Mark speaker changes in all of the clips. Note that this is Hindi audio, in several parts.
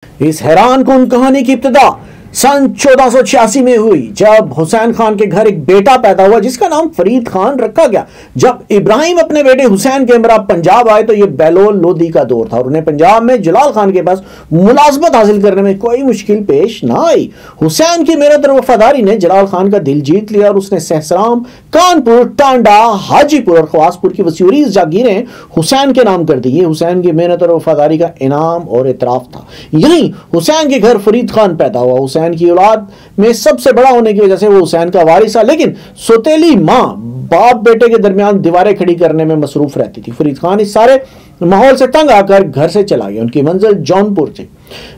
Speaker 1: इस हैरान कुन कहानी की इब्तिदा सन 1486 में हुई, जब हुसैन खान के घर एक बेटा पैदा हुआ जिसका नाम फरीद खान रखा गया। जब इब्राहिम अपने बेटे हुसैन के हमरा पंजाब आए तो यह बैलोल लोदी का दौर था और उन्हें पंजाब में जलाल खान के पास मुलाजमत हासिल करने में कोई मुश्किल पेश ना आई। हुसैन की मेहनत और वफादारी ने जलाल खान का दिल जीत लिया और उसने सहसराम, कानपुर, टांडा, हाजीपुर और खवासपुर की वसीउरीज जागीरें हुसैन के नाम कर दी। ये हुसैन की मेहनत और वफादारी का इनाम और इतराफ था। यहीं हुसैन के घर फरीद खान पैदा हुआ। हुसैन की औलाद में सबसे बड़ा होने की वजह से वो हुसैन का वारिस था, लेकिन सौतेली मां बाप बेटे के दरमियान दीवारें खड़ी करने में मसरूफ रहती थी। फरीद खान इस सारे माहौल से तंग आकर घर से चला गया। उनकी मंजिल जौनपुर थी।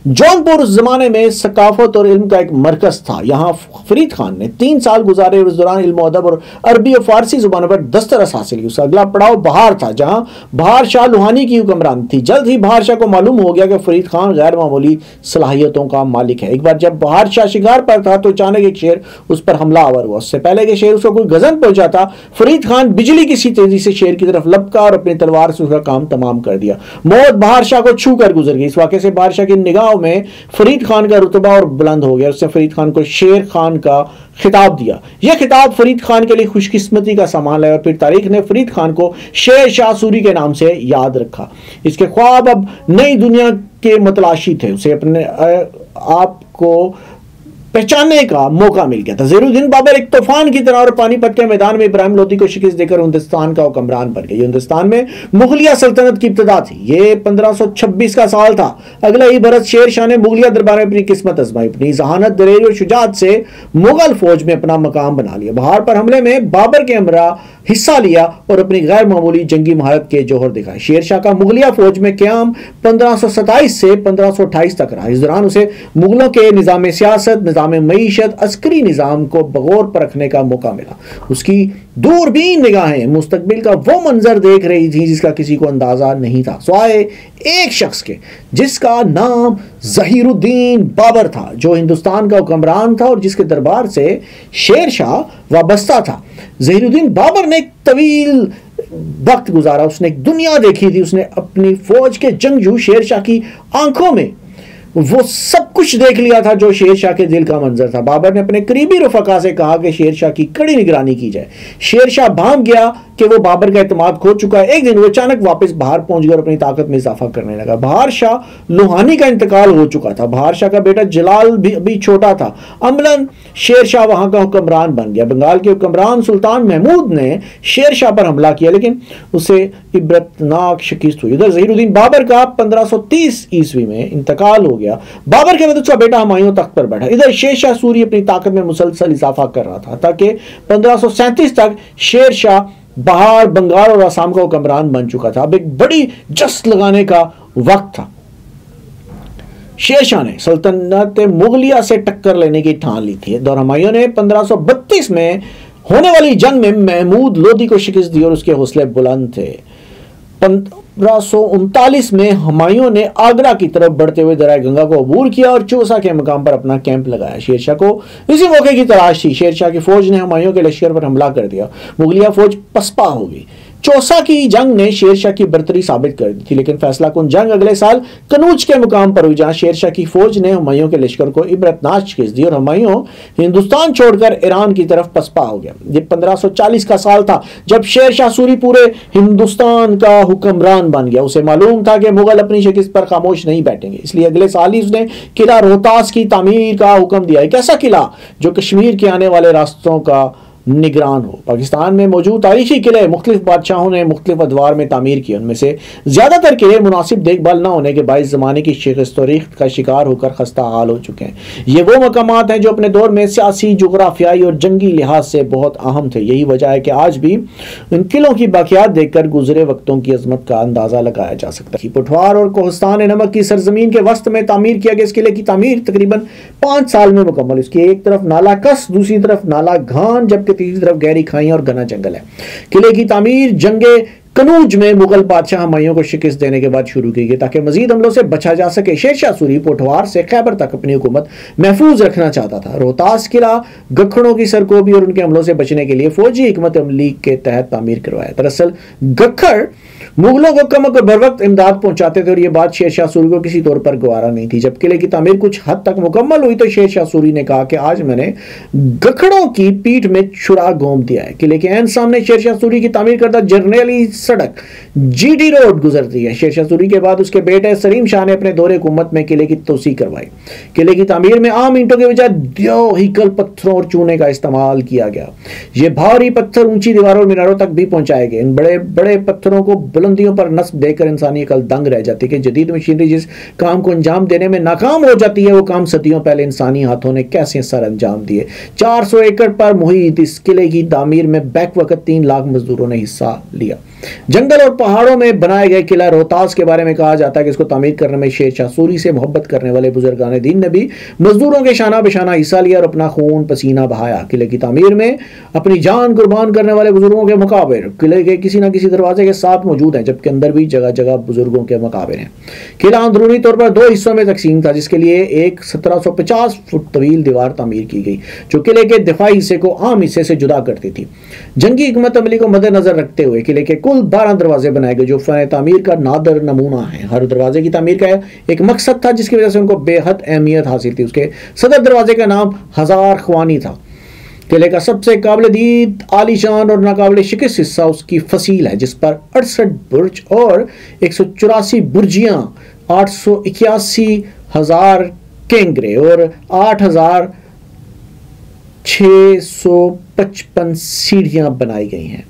Speaker 1: जौनपुर उस जमाने में सकाफत और इल्म का एक मरकज था। यहां फरीद खान ने 3 साल गुजारे और इस दौरान इल्म अदब और अरबी और फारसी जुबानों पर दस्तरस हासिल की। उसका अगला पड़ाव बहार था, जहां बहार शाह लुहानी की हुक्मरान थी। जल्द ही बहार शाह को मालूम हो गया कि फरीद खान गैर मामूली सलाहियतों का मालिक है। एक बार जब बहार शाह शिकार पर था तो अचानक एक शेर उस पर हमलावर हुआ। उससे पहले कि शेर उसको कोई गजन पहुंचा था, फरीद खान बिजली की सी तेजी से शेर की तरफ लपका और अपनी तलवार से उसका काम तमाम कर दिया। मौत बहार शाह को छू कर गुजर गई। इस वाक़े से बहार शाह की निगाहों में फरीद खान का रुतबा और बुलंद हो गया। उसने फरीद खान को शेर खान का खिताब दिया। यह खिताब फरीद खान के लिए खुशकिस्मती का सामान है और फिर तारीख ने फरीद खान को शेर शाह सूरी के नाम से याद रखा। इसके ख्वाब अब नई दुनिया के मतलाशी थे। उसे अपने आप को पहचानने का मौका मिल गया था। ज़हीरुद्दीन बाबर एक तूफान की तरह और पानीपत के मैदान में इब्राहिम लोदी को शिकस्त देकर हिंदुस्तान का हुक्मरान बन गए। हिंदुस्तान में मुगलिया सल्तनत की इब्तिदा थी। ये 1526 का साल था। अगले ही बरस शेर शाह ने मुगलिया दरबार में अपनी किस्मत आजमाई। अपनी जहानत, दलेरी और शुजात से मुगल फौज में अपना मकाम बना लिया। बहार पर हमले में बाबर के हमरा हिस्सा लिया और अपनी गैर मामूली जंगी महारत के जौहर दिखाए। शेर शाह का मुगलिया फौज में क्याम 1527 से 1528 तक रहा। इस दौरान उसे मुगलों के निज़ाम सियासत, निज़ाम मईशत, अस्करी निज़ाम को बगौर परखने का मौका मिला। उसकी दूरबीन निगाहें मुस्तकबिल का वो मंजर देख रही थी जिसका किसी को अंदाजा नहीं था, सिवाय एक शख्स के, जिसका नाम ज़हीरुद्दीन बाबर था, जो हिंदुस्तान का हुक्मरान था और जिसके दरबार से शेर शाह वाबस्ता था। ज़हीरुद्दीन बाबर ने एक तवील वक्त गुजारा। उसने एक दुनिया देखी थी। उसने अपनी फौज के जंगजू शेर शाह की आंखों में वो सब कुछ देख लिया था जो शेर शाह के दिल का मंजर था। बाबर ने अपने करीबी रफका से कहा कि शेर शाह की कड़ी निगरानी की जाए। शेर शाह भांप गया कि वो बाबर का एतमाद खो चुका है। एक दिन वो अचानक वापस बाहर पहुंच गया और अपनी ताकत में इजाफा करने लगा। बहार शाह लुहानी का इंतकाल हो चुका था। बहार शाह का बेटा जलाल भी अभी छोटा था। अमलन शेर शाह वहां का हुक्मरान बन गया। बंगाल के हुक्मरान सुल्तान महमूद ने शेर शाह पर हमला किया, लेकिन उसे इबरतनाक शिकस्त हुई। उधर ज़हीरुद्दीन बाबर का 1530 ईस्वी में इंतकाल हो गया। बाबर के बाद उसका बेटा हुमायूं तख्त पर बैठा। इधर शेर शाह सूरी अपनी ताकत में मुसलसल इजाफा कर रहा था, ताकि 1537 तक शेर शाह बहार, बंगाल और आसाम का हुक्मरान बन चुका था। अब एक बड़ी जस्त लगाने का वक्त था। शेर शाह ने सल्तनत मुगलिया से टक्कर लेने की ठान ली थी। दौर हुमायूं ने 1532 में होने वाली जंग में महमूद लोदी को शिकस्त दी और उसके हौसले बुलंद थे। 1539 में हुमायूं ने आगरा की तरफ बढ़ते हुए दरिया गंगा को अबूर किया और चौसा के मकाम पर अपना कैंप लगाया। शेरशाह को इसी मौके की तलाश थी। शेरशाह की फौज ने हुमायूं के लश्कर पर हमला कर दिया। मुगलिया फौज पसपा हो गई। चौसा की जंग ने शेरशाह की बर्तरी साबित कर दी थी, लेकिन फैसला कुन जंग अगले साल कनूज के मुकाम पर हुई, जहां शेरशाह की फौज ने हुमायूं के लश्कर को इबरतनाक शिकस्त दी और हुमायूं हिंदुस्तान छोड़कर ईरान की तरफ पसपा हो गया। ये 1540 का साल था जब शेरशाह सूरी पूरे हिंदुस्तान का हुक्मरान बन गया। उसे मालूम था कि मुगल अपनी शिकस्त पर खामोश नहीं बैठेंगे, इसलिए अगले साल ही उसने किला रोहतास की तामीर का हुक्म दिया। एक ऐसा किला जो कश्मीर के आने वाले रास्तों का निगरान हो। पाकिस्तान में मौजूद तारीखी किले मुख्तलिफ बादशाहों ने मुख्तलिफ अदवार में तामीर किए। उनमें से ज़्यादातर किले मुनासिब देखभाल न होने के बाइस ज़माने की शिकस्त और रिख्त का शिकार होकर खस्ता हाल हो चुके हैं। ये वो मकामात हैं जो अपने दौर में सियासी, जोग्राफियाई और जंगी लिहाज से बहुत अहम थे। यही वजह है कि आज भी इन किलों की बाकियात देखकर गुजरे वक्तों की अजमत का अंदाज़ा लगाया जा सकता है। पुठवार और कोहस्तान नमक की सरजमीन के वस्त में तामीर किया गया इस किले की तामीर तकरीबन 5 साल में मुकम्मल। इसकी एक तरफ नाला कस, दूसरी तरफ नाला घान, जबकि तीसरी तरफ गहरी खाई और घना जंगल है। किले की तामीर जंगे कनूज में मुगल बादशाह हुमायूं को शिकस्त देने के बाद शुरू की गई ताकि मजीद हमलों से बचा जा सके। शेर शाह सूरी पोठवार से खैबर तक अपनी हुकूमत महफूज रखना चाहता था। रोहतास किला गखड़ों की सरकोबी और उनके हमलों से बचने के लिए फौजी हिकमत अमली के तहत तामीर करवाया। दरअसल गखड़ मुगलों को कम और बर वक्त इमदाद पहुंचाते थे और यह बात शेर शाह सूरी को किसी तौर पर गवारा नहीं थी। जब किले की तामीर कुछ हद तक मुकम्मल हुई तो शेर शाह सूरी ने कहा कि आज मैंने गखड़ों की पीठ में छुरा घोंप दिया है। किले के ऐन सामने शेर शाह सूरी की तामीर करदा जर्नैली सड़क जीडी रोड गुजरती है। शेर शाह सूरी के बाद उसके बेटे सलीम शाह ने अपने दौरे हुकूमत में किले की तोसी करवाई। किले की तामीर में आम ईंटों के बजाय हीकल पत्थरों और चूने का इस्तेमाल किया गया। ये भारी पत्थर ऊंची दीवारों और मीनारों तक भी पहुंचाए गए। इन बड़े बड़े पत्थरों को बुलंदियों पर नस्ब देकर इंसानी अकल दंग रह जाती है कि जदीद मशीनरी जिस काम को अंजाम देने में नाकाम हो जाती है वो काम सदियों पहले इंसानी हाथों ने कैसे सर अंजाम दिए। 400 एकड़ पर मुहित इस किले की तामीर में बैक वक्त 3 लाख मजदूरों ने हिस्सा लिया। जंगल और पहाड़ों में बनाए गए किला रोहतास के बारे में कहा जाता है कि इसको तामीर करने में शेर शाह सूरी से मोहब्बत करने वाले बुजुर्गान दीन ने भी मजदूरों के शाना बशाना हिस्सा लिया और अपना खून पसीना बहाया। किले की तामीर में अपनी जान कुर्बान करने वाले बुजुर्गों के मकाबिर किले के किसी न किसी दरवाजे के साथ मौजूद हैं, जबकि अंदर भी जगह जगह बुजुर्गों के मकाबिर हैं। किला अंदरूनी तौर पर 2 हिस्सों में तकसीम था, जिसके लिए एक 1750 फुट तवील दीवार तामीर की गई जो किले के दिफाई हिस्से को आम हिस्से से जुदा करती थी। जंगी हिकमत अमली को मद्देनजर रखते हुए किले के कुल 12 दरवाजे बनाए गए जो फन तामीर का नादर नमूना है। हर दरवाजे की तामीर का एक मकसद था जिसकी वजह से उनको बेहद अहमियत हासिल थी। उसके सदर दरवाजे का नाम हजार ख्वानी था। किले का सबसे काबिल दीद आलीशान और नाकाबिल शिकस्त हिस्सा उसकी फसील है जिस पर 68 बुर्ज और 184 बुर्जियां, 881,000 केंगरे और 8,655 सीढ़ियां बनाई गई हैं।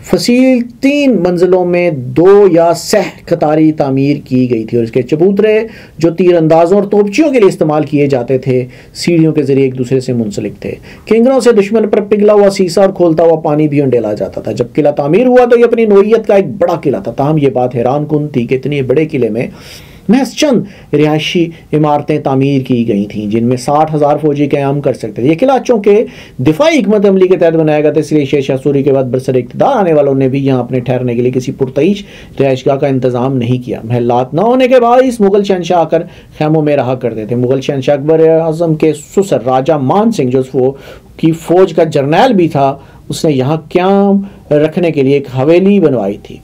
Speaker 1: फसील 3 मंजिलों में 2 या सह कतारी तामीर की गई थी और इसके चबूतरे जो तीरंदाजों और तोपचियों के लिए इस्तेमाल किए जाते थे सीढ़ियों के जरिए एक दूसरे से मुंसलिक थे। किंगरों से दुश्मन पर पिघला हुआ सीसा और खोलता हुआ पानी भी उंडेला जाता था। जब किला तामीर हुआ तो ये अपनी नोयत का एक बड़ा किला था। ताहम ये बात हैरान कुन थी कि इतने बड़े किले में महज चंद रिहायशी इमारतें तामीर की गई थीं जिनमें 60,000 फौजी क़याम कर सकते थे। यह किला चूंकि दिफाई हिकमत अमली के तहत बनाया गया था इसलिए शेर शाह सूरी के बाद बरसर इक़्तिदार आने वालों ने भी यहाँ अपने ठहरने के लिए किसी पुरतईश रिहायशगाह का इंतजाम नहीं किया। महलात न होने के बाइस मुगल शहनशाह आकर खैमों में रहा करते थे। मुगल शहनशाह अकबर आज़म के ससुर राजा मान सिंह जो की फौज का जर्नैल भी था उसने यहाँ क़याम रखने के लिए एक हवेली बनवाई थी।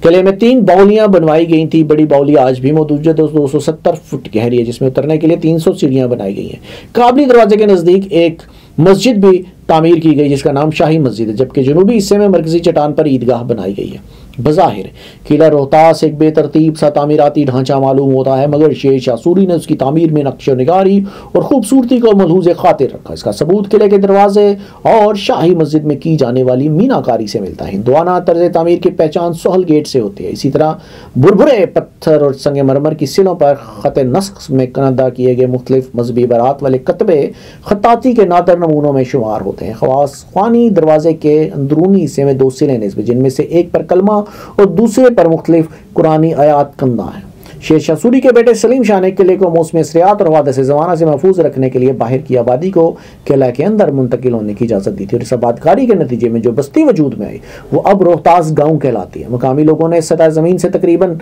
Speaker 1: किले में 3 बाउलियां बनवाई गई थी। बड़ी बाउली आज भी मौजूद है, 270 फुट गहरी है, जिसमें उतरने के लिए 300 सीढ़ियां बनाई गई हैं। काबली दरवाजे के नजदीक एक मस्जिद भी तामीर की गई जिसका नाम शाही मस्जिद है, जबकि जनूबी हिस्से में मरकजी चट्टान पर ईदगाह बनाई गई है। बज़ाहिर किला रोहतास एक बेतरतीब सा तामीराती ढांचा मालूम होता है, मगर शेर शाह सूरी ने उसकी तामीर में नक्श निगारी और खूबसूरती को मलहूज़ खातिर रखा। इसका सबूत किले के दरवाजे और शाही मस्जिद में की जाने वाली मीनाकारी से मिलता है। हिंदुआना तर्ज तामीर की पहचान सोहल गेट से होती है। इसी तरह बुरबुरे पत्थर और संगमरमर की सिलों पर ख़त नस्ख में कनदा किए गए मुख्तलिफ मजहबी बरात वाले कतबे खत्ताती के नादर नमूनों में शुमार होते हैं। ख्वानी दरवाजे के अंदरूनी हिस्से में 2 सिलें निस्बत जिनमें से एक पर कलमा और दूसरे पर मुख्तलिफ कुरानी आयात कंदा है। शेर शाह सूरी के बेटे सलीम शाह ने किले को मौसम असरियात और हादसे ज़माना से महफूज रखने के लिए बाहर की आबादी को किला के अंदर मुंतकिल होने की इजाज़त दी थी और इस आबादकारी के नतीजे में जो बस्ती वजूद में आई वो अब रोहतास गाँव कहलाती है। मकामी लोगों ने सतह ज़मीन से तकरीबन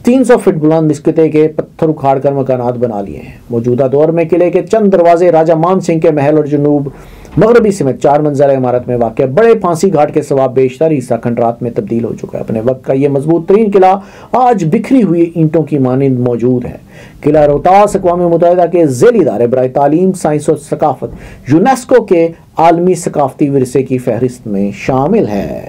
Speaker 1: 300 फीट बुलंद इस किले के पत्थर उखाड़ कर मकानात बना लिए हैं। मौजूदा दौर में किले के चंद दरवाजे राजा मान सिंह के महल और जनूब मगरबी समेत 4 मंजिला इमारत में वाक़ बड़े फांसी घाट के सवाब बेशतर हिस्सा खंडरात में तब्दील हो चुका है। अपने वक्त का यह मजबूत तरीन किला आज बिखरी हुई ईंटों की मानिंद मौजूद है। किला रोहतास अक़वाम मुत्तहिदा के ज़ैली इदारे बराए तालीम, साइंस और सकाफत यूनेस्को के आलमी सकाफती विरसे की फहरिस्त में शामिल है।